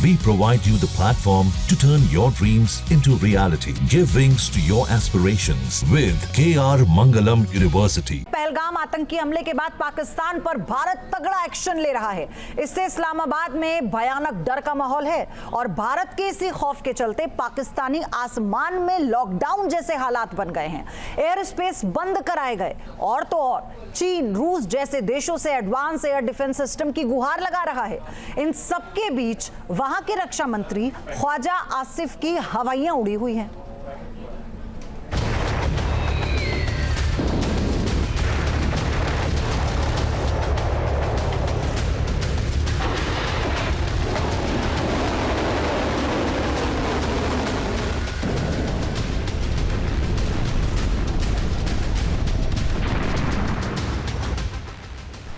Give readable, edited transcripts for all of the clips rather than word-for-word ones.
We provide you the platform to turn your dreams into reality. Give wings to your aspirations with KR Mangalam University. Pahalgam आतंकी हमले के बाद पाकिस्तान पर भारत तगड़ा action ले रहा है। इससे इस्लामाबाद में भयानक डर का माहौल है और भारत के इसी खौफ के चलते पाकिस्तानी आसमान में लॉकडाउन जैसे हालात बन गए हैं। एयर स्पेस बंद कराए गए और तो और चीन, रूस जैसे देशों से एडवांस एयर डिफेंस सिस्टम की गुहार लगा रहा है। इन सबके बीच वहां के रक्षा मंत्री ख्वाजा आसिफ की हवाइयां उड़ी हुई हैं।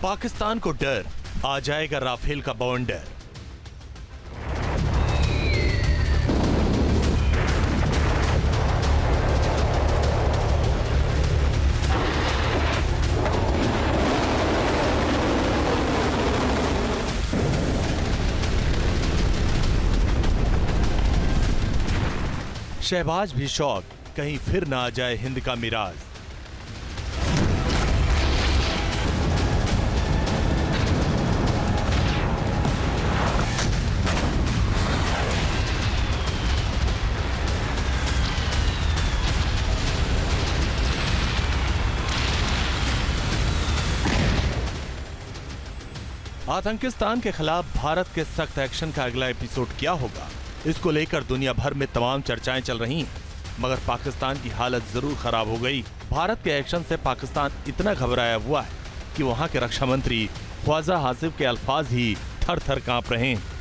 पाकिस्तान को डर, आ जाएगा राफेल का बवंडर। शहबाज भी शौक, कहीं फिर ना आ जाए हिंद का मिराज। आतंकिस्तान के खिलाफ भारत के सख्त एक्शन का अगला एपिसोड क्या होगा, इसको लेकर दुनिया भर में तमाम चर्चाएं चल रही हैं। मगर पाकिस्तान की हालत जरूर खराब हो गई। भारत के एक्शन से पाकिस्तान इतना घबराया हुआ है कि वहां के रक्षा मंत्री ख्वाजा आसिफ के अल्फाज ही थर थर कांप रहे हैं।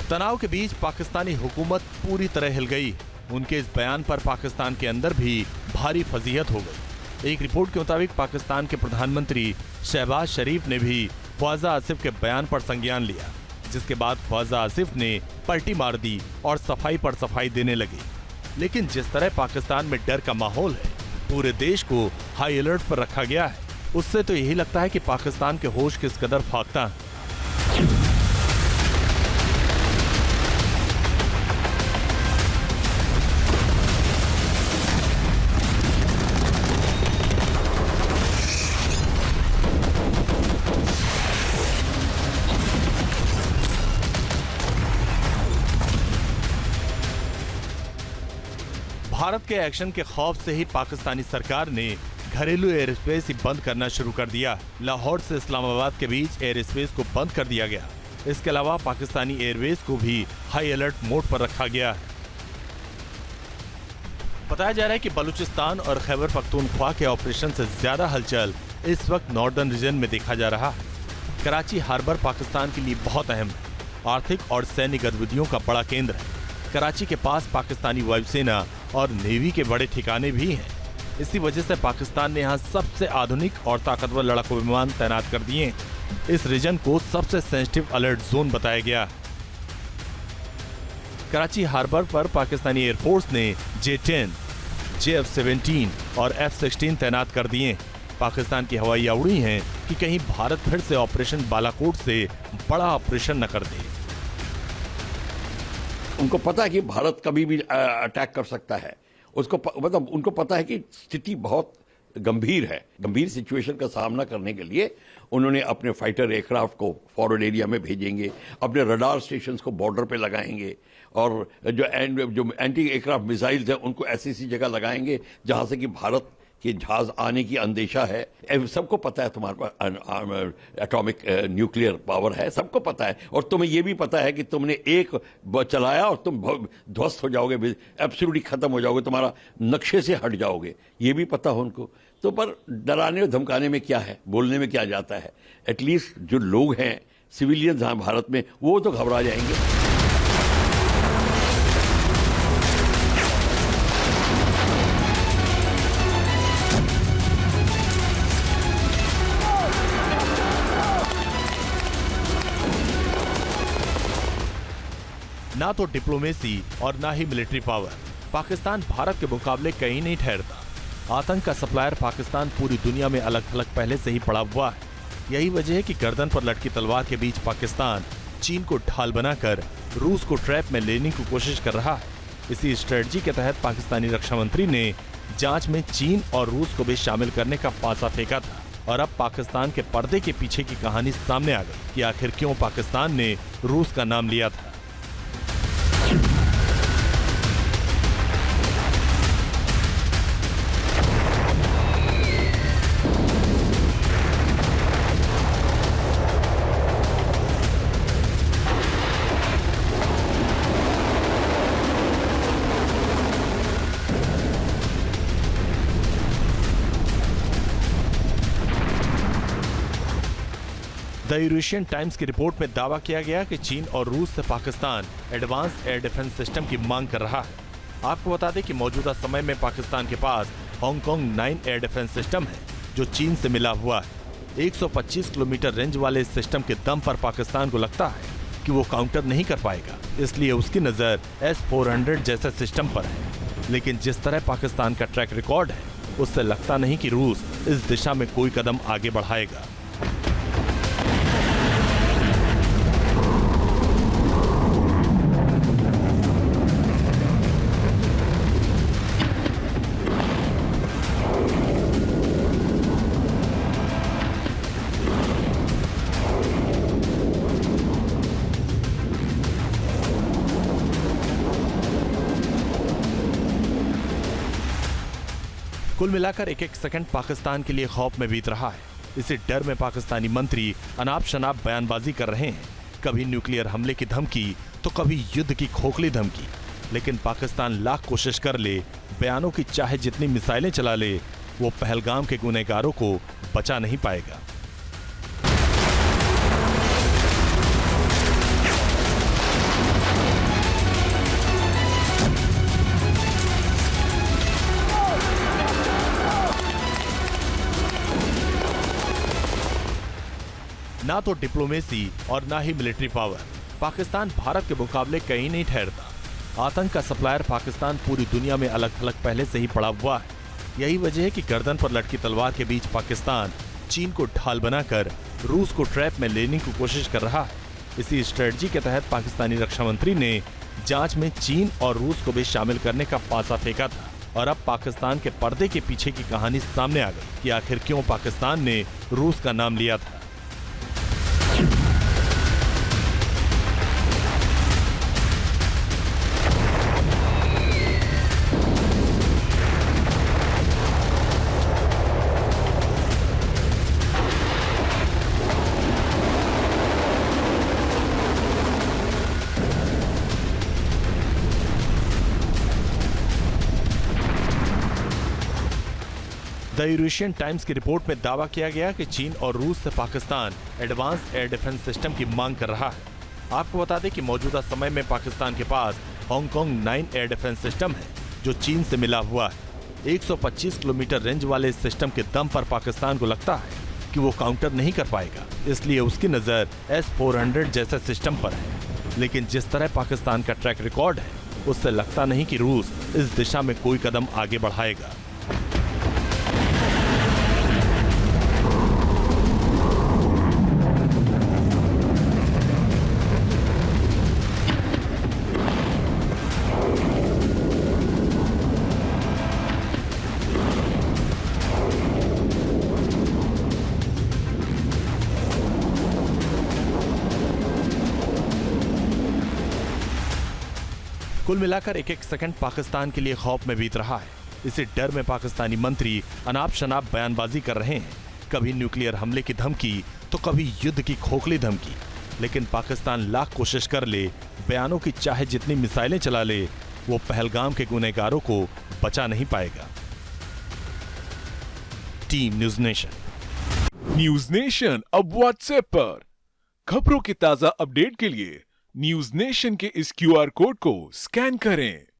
तनाव के बीच पाकिस्तानी हुकूमत पूरी तरह हिल गई। उनके इस बयान पर पाकिस्तान के अंदर भी भारी फजीहत हो गई। एक रिपोर्ट के मुताबिक पाकिस्तान के प्रधानमंत्री शहबाज शरीफ ने भी ख्वाजा आसिफ के बयान पर संज्ञान लिया, जिसके बाद ख्वाजा आसिफ ने पलटी मार दी और सफाई पर सफाई देने लगे। लेकिन जिस तरह पाकिस्तान में डर का माहौल है, पूरे देश को हाई अलर्ट पर रखा गया है, उससे तो यही लगता है कि पाकिस्तान के होश किस कदर फाख्ता है। भारत के एक्शन के खौफ से ही पाकिस्तानी सरकार ने घरेलू एयर स्पेस ही बंद करना शुरू कर दिया। लाहौर से इस्लामाबाद के बीच एयर स्पेस को बंद कर दिया गया। इसके अलावा पाकिस्तानी एयरवेज को भी हाई अलर्ट मोड पर रखा गया। बताया जा रहा है कि बलूचिस्तान और खैबर पख्तूनख्वा के ऑपरेशन से ज्यादा हलचल इस वक्त नॉर्दर्न रीजन में देखा जा रहा है। कराची हार्बर पाकिस्तान के लिए बहुत अहम है। आर्थिक और सैन्य गतिविधियों का बड़ा केंद्र है। कराची के पास पाकिस्तानी वायुसेना और नेवी के बड़े ठिकाने भी हैं। इसी वजह से पाकिस्तान ने यहाँ सबसे आधुनिक और ताकतवर लड़ाकू विमान तैनात कर दिए। इस रीजन को सबसे सेंसिटिव अलर्ट जोन बताया गया। कराची हार्बर पर पाकिस्तानी एयरफोर्स ने J-10, JF-17 और F-16 तैनात कर दिए। पाकिस्तान की हवाइयां उड़ी हैं कि कहीं भारत फिर से ऑपरेशन बालाकोट से बड़ा ऑपरेशन न कर दे। उनको पता है कि भारत कभी भी अटैक कर सकता है। उसको मतलब उनको पता है कि स्थिति बहुत गंभीर है। गंभीर सिचुएशन का सामना करने के लिए उन्होंने अपने फाइटर एयरक्राफ्ट को फॉरवर्ड एरिया में भेजेंगे, अपने रडार स्टेशंस को बॉर्डर पे लगाएंगे और जो एंटी एयरक्राफ्ट मिसाइल्स हैं उनको ऐसी जगह लगाएंगे जहां से कि भारत के जहाज आने की अंदेशा है। सबको पता है तुम्हारे पास एटॉमिक न्यूक्लियर पावर है, सबको पता है। और तुम्हें यह भी पता है कि तुमने एक चलाया और तुम ध्वस्त हो जाओगे, एब्सोल्युटली खत्म हो जाओगे, तुम्हारा नक्शे से हट जाओगे, ये भी पता हो उनको। तो पर डराने और धमकाने में क्या है, बोलने में क्या जाता है। एटलीस्ट जो लोग हैं सिविलियंस हैं भारत में, वो तो घबरा जाएंगे। ना तो डिप्लोमेसी और ना ही मिलिट्री पावर। पाकिस्तान भारत के मुकाबले कहीं नहीं ठहरता। आतंक का सप्लायर पाकिस्तान पूरी दुनिया में अलग थलग पहले से ही पड़ा हुआ है। यही वजह है कि गर्दन पर लटकी तलवार के बीच पाकिस्तान चीन को ढाल बनाकर रूस को ट्रैप में लेने की कोशिश कर रहा है। इसी स्ट्रेटजी के तहत पाकिस्तानी रक्षा मंत्री ने जांच में चीन और रूस को भी शामिल करने का पासा फेंका था। और अब पाकिस्तान के पर्दे के पीछे की कहानी सामने आ गई कि आखिर क्यों पाकिस्तान ने रूस का नाम लिया था। द यूरेशियन टाइम्स की रिपोर्ट में दावा किया गया कि चीन और रूस से Pakistan advance air defence system की मांग कर रहा है। आपको बता दें कि मौजूदा समय में पाकिस्तान के पास हांगकांग 9 एयर डिफेंस सिस्टम है जो चीन से मिला हुआ है। 125 किलोमीटर रेंज वाले इस सिस्टम के दम पर पाकिस्तान को लगता है कि वो काउंटर नहीं कर पाएगा, इसलिए उसकी नजर S-400 जैसे सिस्टम पर है। लेकिन जिस तरह पाकिस्तान का ट्रैक रिकॉर्ड है, उससे लगता नहीं कि रूस इस दिशा में कोई कदम आगे बढ़ाएगा। कुल मिलाकर एक एक सेकंड पाकिस्तान के लिए खौफ में बीत रहा है। इसी डर में पाकिस्तानी मंत्री अनाप शनाप बयानबाजी कर रहे हैं। कभी न्यूक्लियर हमले की धमकी तो कभी युद्ध की खोखली धमकी। लेकिन पाकिस्तान लाख कोशिश कर ले, बयानों की चाहे जितनी मिसाइलें चला ले, वो पहलगाम के गुनहगारों को बचा नहीं पाएगा। ना तो डिप्लोमेसी और ना ही मिलिट्री पावर। पाकिस्तान भारत के मुकाबले कहीं नहीं ठहरता। आतंक का सप्लायर पाकिस्तान पूरी दुनिया में अलग थलग पहले से ही पड़ा हुआ है। यही वजह है कि गर्दन पर लटकी तलवार के बीच पाकिस्तान चीन को ढाल बनाकर रूस को ट्रैप में लेने की कोशिश कर रहा है। इसी स्ट्रेटजी के तहत पाकिस्तानी रक्षा मंत्री ने जांच में चीन और रूस को भी शामिल करने का पासा फेंका था। और अब पाकिस्तान के पर्दे के पीछे की कहानी सामने आ गई कि आखिर क्यों पाकिस्तान ने रूस का नाम लिया था। द यूरेशियन टाइम्स की रिपोर्ट में दावा किया गया कि चीन और रूस से Pakistan advance air defence system की मांग कर रहा है। आपको बता दें कि मौजूदा समय में पाकिस्तान के पास हांगकांग 9 एयर डिफेंस सिस्टम है जो चीन से मिला हुआ है। 125 किलोमीटर रेंज वाले इस सिस्टम के दम पर पाकिस्तान को लगता है कि वो काउंटर नहीं कर पाएगा, इसलिए उसकी नजर S-400 जैसे सिस्टम पर है। लेकिन जिस तरह पाकिस्तान का ट्रैक रिकॉर्ड है, उससे लगता नहीं कि रूस इस दिशा में कोई कदम आगे बढ़ाएगा। कुल मिलाकर एक एक सेकंड पाकिस्तान के लिए खौफ में बीत रहा है। इसी डर में पाकिस्तानी मंत्री अनाप शनाप बयानबाजी कर रहे हैं। कभी न्यूक्लियर हमले की धमकी तो कभी युद्ध की खोखली धमकी। लेकिन पाकिस्तान लाख कोशिश कर ले, बयानों की चाहे जितनी मिसाइलें चला ले, वो पहलगाम के गुनहगारों को बचा नहीं पाएगा। Team news nation. News nation अब व्हाट्सएप पर खबरों की ताजा अपडेट के लिए न्यूज नेशन के इस QR कोड को स्कैन करें।